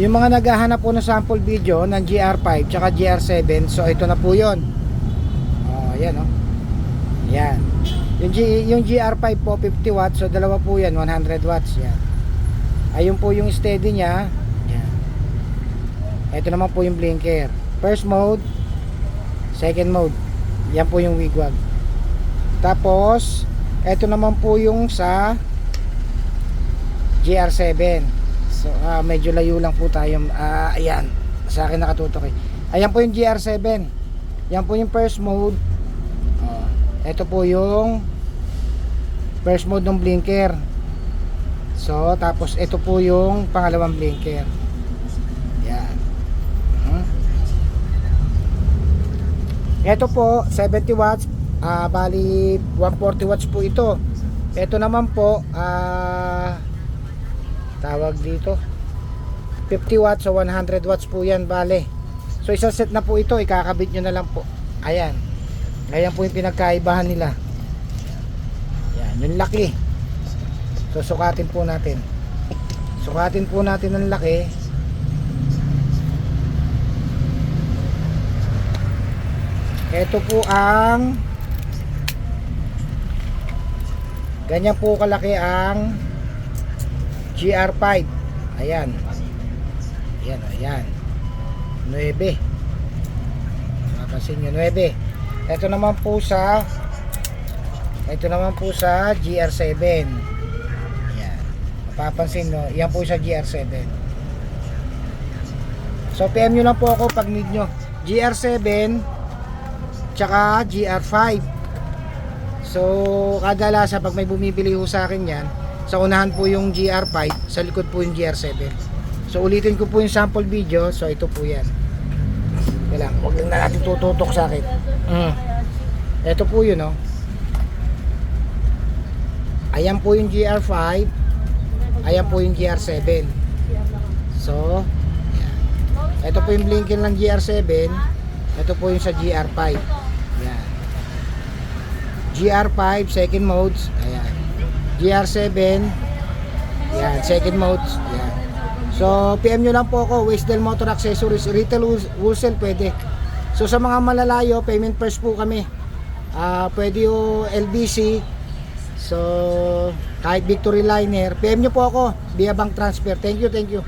Yung mga naghahanap po ng sample video ng GR5 tsaka GR7, so ito na po yun. Yan o. Yan. Yung GR5 po 50 watts, so dalawa po yan, 100 watts. Yan. Ayun po yung steady nya. Yan. Ito naman po yung blinker. First mode, second mode. Yan po yung wigwag. Tapos ito naman po yung sa GR7. So medyo layo lang po tayo. Ayan, sa akin nakatutok eh. Ayan po yung GR7. Yan po yung first mode. Ito po yung first mode ng blinker. So tapos ito po yung pangalawang blinker. Yan. Ito po 70 watts, bali 140 watts po ito. Ito naman po tawag dito 50 watts o 100 watts po yan, bale. So isang set na po ito, ikakabit nyo na lang po. Ayan. Ayan po yung pinagkaibahan nila. Yan, yung laki. So sukatin po natin. Sukatin po natin ang laki. Ito po ang ganyan po kalaki ang GR5. Ayan. Ayan, ayan. 9. Mapapansin nyo, 9. Ito naman po sa GR7. Ayan. Mapapansin nyo, yan po sa GR7. So PM nyo lang po ako pag need nyo. GR7 tsaka GR5. So kadalasan pag may bumibili ho sa akin yan, sa unahan po yung GR5, sa likod po yung GR7. So ulitin ko po yung sample video. So ito po yan. Kailang, huwag lang na natin tututok sa akin. Ito po yun, no? Ayan po yung GR5. Ayan po yung GR7. So yan. Ito po yung blinking ng GR7. Ito po yung sa GR5. Yan. GR5 second modes. Ayan. GR7. Yan, second modes. Yan. So PM nyo lang po ako, Wisdel Motor Accessories, retail, wholesale pwede. So sa mga malalayo, payment first po kami. Pwede yung LBC. So kahit Victory Liner, PM nyo po ako via bank transfer. Thank you, thank you.